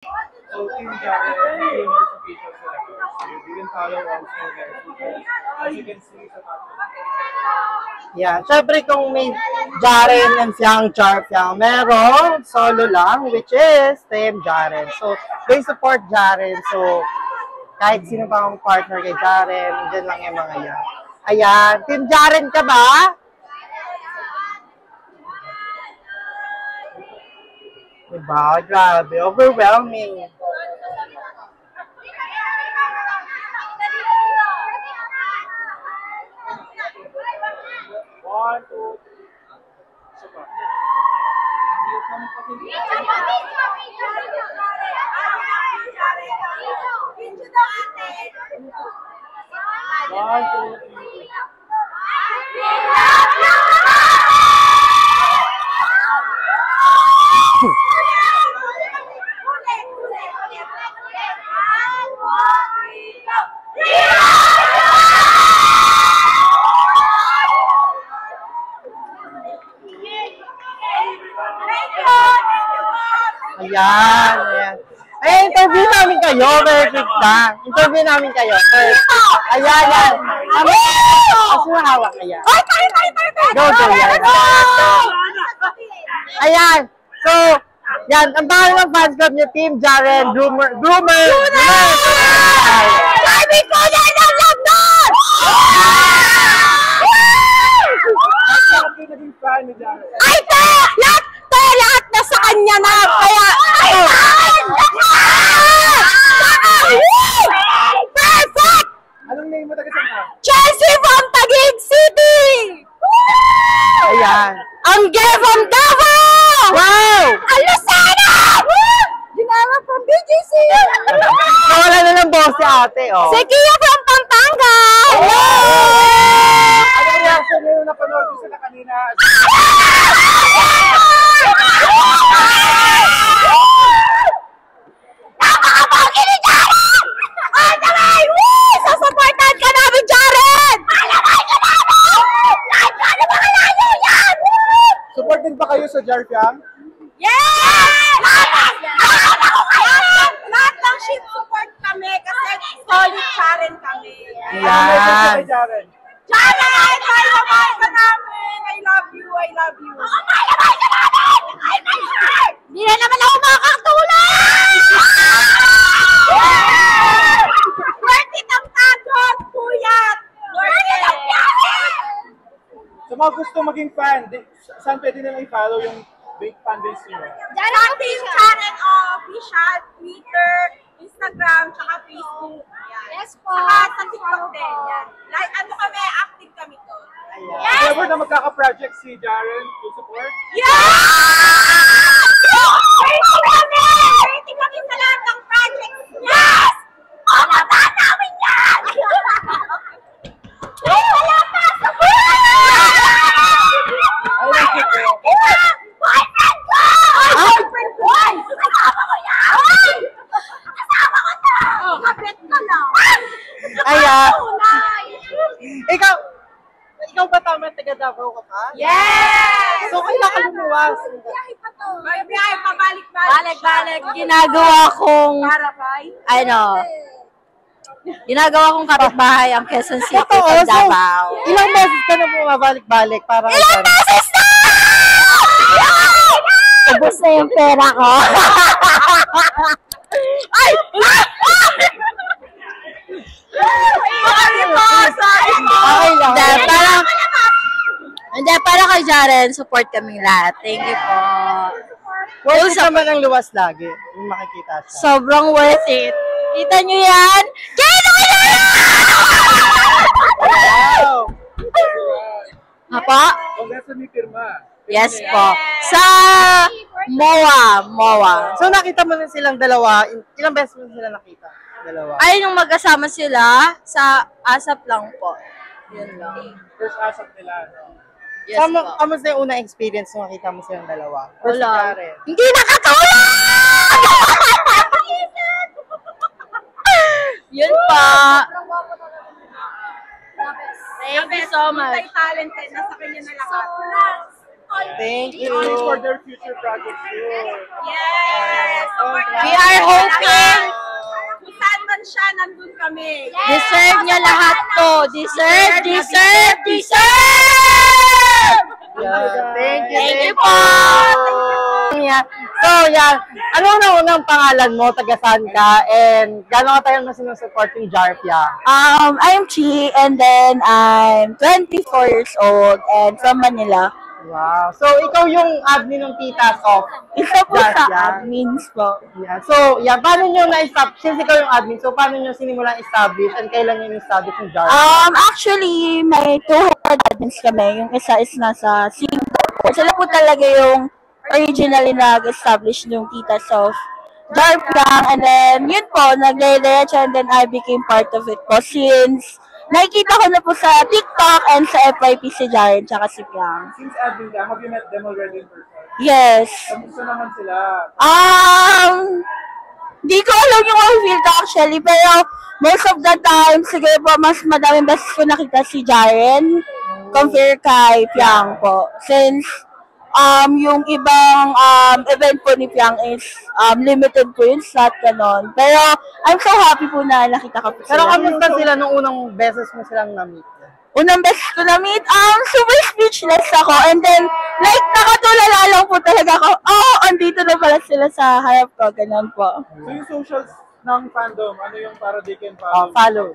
So, Team Jaren, famous official celebrities. So, you can follow also their socials. As you can see sa top. Yeah, syempre kung may Jaren and Fiang Char Fiang, meron solo lang, which is Team Jaren. So, they support Jaren. So, kahit sino pa ang partner kay Jaren, dyan lang yung mga yan. Ayan, Team Jaren ka ba? Diba? Grabe, overwhelming. One, two, super. One, two, three. Ayan, ayan. Ay, interview namin kayo, very quick lang. Interview namin kayo. First. Ayan, ayan. Kasi mahawak, ayan. Go, go, yan. Ayan. So, yan. Ang pangalan ng fans club niyo, Team Jaren, Groomer. Sabi ko yan ang laban! Bakit kayo naging fan ni Jaren? Ay, lahat na sa kanya na. Kaya, perfect! Anong name mo taga saan? Chelsea from Taguig City! Ayan. Angge from Davao! Wow! Alusana! Ginawa from BGC! Nawala na ng boss si ate, oh. Si Kia from Pampanga! Hello! Anong reaction nyo napanood ko sila kanina? Napakapagi ni Jaren! On the way! Woo! Sasupportan ka namin, Jaren! Alamay ka namin! Lahat ka na mga layo yan! Supported ba kayo sa Jar Fiang? Yes! Lahat ng ship support kami kasi solid Jaren kami. Anong message nyo Ayan. kay Jaren? Jaren! Mahal ka namin! I love you! I love you! Mahal ka namin! I love you! Hindi na naman ako makakatulong! Worth it ang pagod, puyat! Worth it ang pagod! Sa mga gusto maging fan, saan pwede nilang i-follow yung big fan base nyo? Sa Team Jaren Official, Twitter, Instagram, tsaka Facebook. Yes po. Saka sa TikTok din. Yan. Like, active kami to. Yes! Ever na magkaka-project si Jaren to support? Yes! Waiting kami sa lahat ng projects. Yes! Pababa namin yan! Wala pa! Ay, nakikita. Boyfriend ko! Boyfriend ko! Kasama ko yan! Kasama ko to! Kapit ko na! Ayan. Ikaw ba tama taga Davao ka pa? Yes! So, kailan ka lumuwas? May biyahe pabalik-balik. Balik-balik, ginagawa kong, ginagawa kong kapitbahay ang Quezon City Totoo, sa Davao. ilang beses ka na bumabalik-balik para kay Ilang Jaren? beses na! Ubus na yung pera ko. Ay! Sorry po! Sorry po! Okay lang. Hindi, para kay Jaren, support kaming lahat. Thank you po. Worth it naman ang luwas lagi. Yung makikita siya. Sobrang worth it. Kita nyo yan? Kaya ko yan! Wow! Apa? Congrats sa may pirma. Yes po. Sa MOA. So, nakita mo na silang dalawa. Ilang beses mo sila nakita? Dalawa. Ay, nung mag-asama sila, sa ASAP lang po. Yun lang. First asap nila, no? Yes Kamu, po. kamusta yung unang experience nung nakita mo silang dalawa? First Wala. si Jaren. Hindi nakatulong! Yun pa. Thank you so much. Talented, nasa kanya na lahat. Thank you. For their future projects too. Yes! Support We are hoping. Kung saan man siya, nandun kami. Deserve niya lahat to. Deserve. Yeah. Thank you. Thank you po. Yeah. So, yan. Ano na unang pangalan mo? Taga saan ka? And gano'n ka tayo na sinusupport yung Jarpia? I'm Chi, and then I'm 24 years old and from Manila. Wow. So, ikaw yung admin ng Titas of Isa po sa Jarpia. admins po. Yeah. So, yeah. Paano nyo na-establish? Since ikaw yung admin, so paano nyo sinimulang establish and kailan nyo na-establish yung Jarpia? Actually, may 2 head admins kami. Yung isa is nasa Singapore. Sila po talaga yung originally nag-establish ng Titas of Jarpia. And then, yun po, nag-diretso and then I became part of it po since nakikita ko na po sa TikTok and sa FYP si Jaren tsaka si Piang. Since admin ka, have you met them already in person? Yes. Kamusta naman sila? Di ko alam yung feel ko actually, pero most of the time, siguro po, mas madaming beses ko nakita si Jaren compare kay Piang po. Since, yung ibang event po ni Piang is limited po yung slot, ganon. Pero, I'm so happy po na nakita ko po Pero sila. kamusta sila nung unang beses mo silang na-meet? Unang beses ko na-meet, super speechless ako. And then, like, nakatulala lang po talaga ako. Andito na pala sila sa harap ko, ganon po. So yung socials ng fandom, ano yung para they can follow? Follow.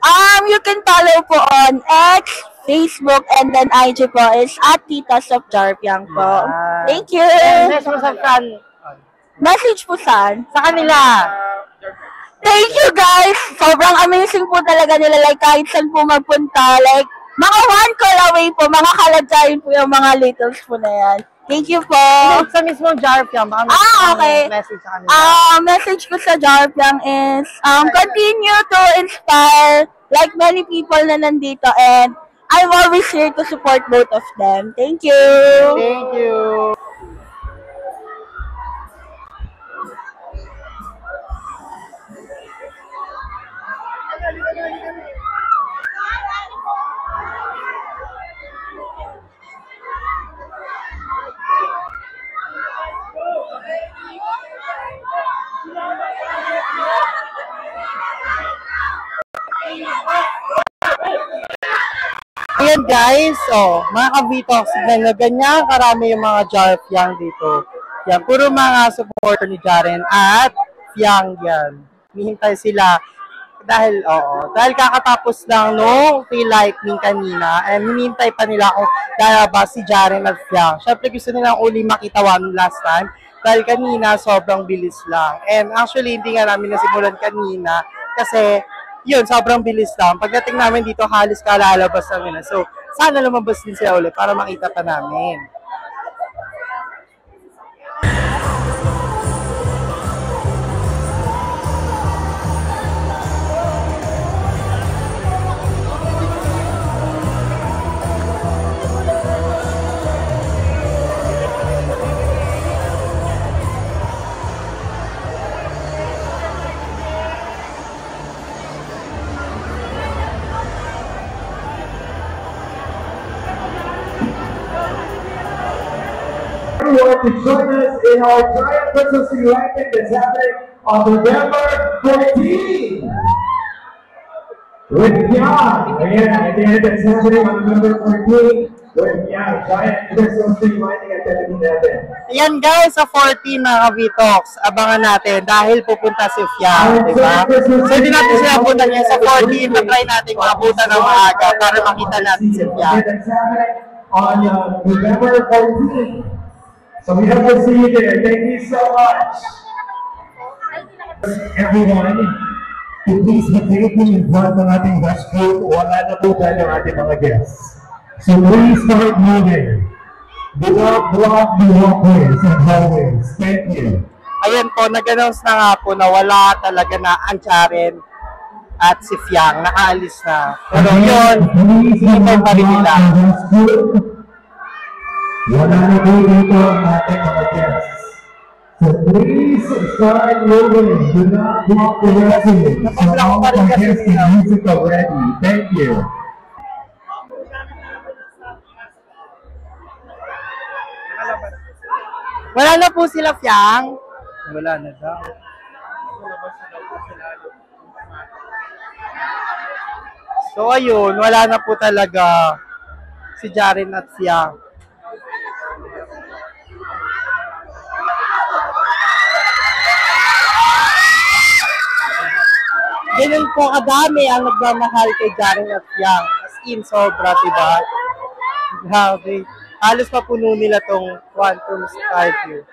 You can follow po on X, Facebook, and then IG po is at Titas of Jarpiang po. Yeah. Thank you! Message mo sa fan. Message po saan? Sa kanila. Thank you guys! Sobrang amazing po talaga nila. Like, kahit saan po magpunta. Like, mga 1 call away po. Mga kaladyain po yung mga littles po na yan. Thank you po! Sa mismong Jarpia, baka okay. message sa kanila. Message ko sa Jarpiang is, continue to inspire like many people na nandito and I'm always here to support both of them. Thank you! Thank you. Ayan guys, mga kabitox, na ganyan karami yung mga Jarpiang dito. Yan, puro mga supporter ni Jaren at Piang yan. Hinihintay sila dahil kakatapos lang nung free lightning kanina and hinihintay pa nila kung lalabas si Jaren at Piang. Syempre gusto nilang uli makita one last time dahil kanina sobrang bilis lang. And actually hindi nga namin nasimulan kanina kasi yun, sobrang bilis lang. Pagdating namin dito, halos kalalabas namin na. So, sana lumabas din sila ulit para makita pa namin. Everyone to join us in our giant Christmas tree lighting that's happening on November 14. With Piang, again, that's happening on November 14 with Piang, giant Christmas tree lighting at 7-Eleven. Ayan guys, sa 14 mga kabitox, abangan natin dahil pupunta si Piang, di ba? So hindi natin sila abutan yan sa 14, matry natin maabutan ng maaga para makita natin si Piang. That's happening on November 14. So we hope to see you there. Thank you so much. Everyone, to please maintain in front ng ating restroom. Wala na po tayo ng ating mga guests. So please start moving. Do not block the walkways and hallways. Thank you. Ayan po, nag-announce na nga po na wala talaga na ang Jaren at si Piang. Nakaalis na. Pero yun, hinihintay pa rin nila. Wala na po dito ang ating mga guests. So please start moving. Do not block the restroom. So all the guests and music already. Thank you. Wala na po sila, Fiang. Wala na daw. So, ayun, wala na po talaga si Jaren at Fiang. Ganun po kadami ang nagmamahal kay Jaren at Fiang. As in, sobra, diba? Grabe. Halos papuno nila tong Quantum Skyview.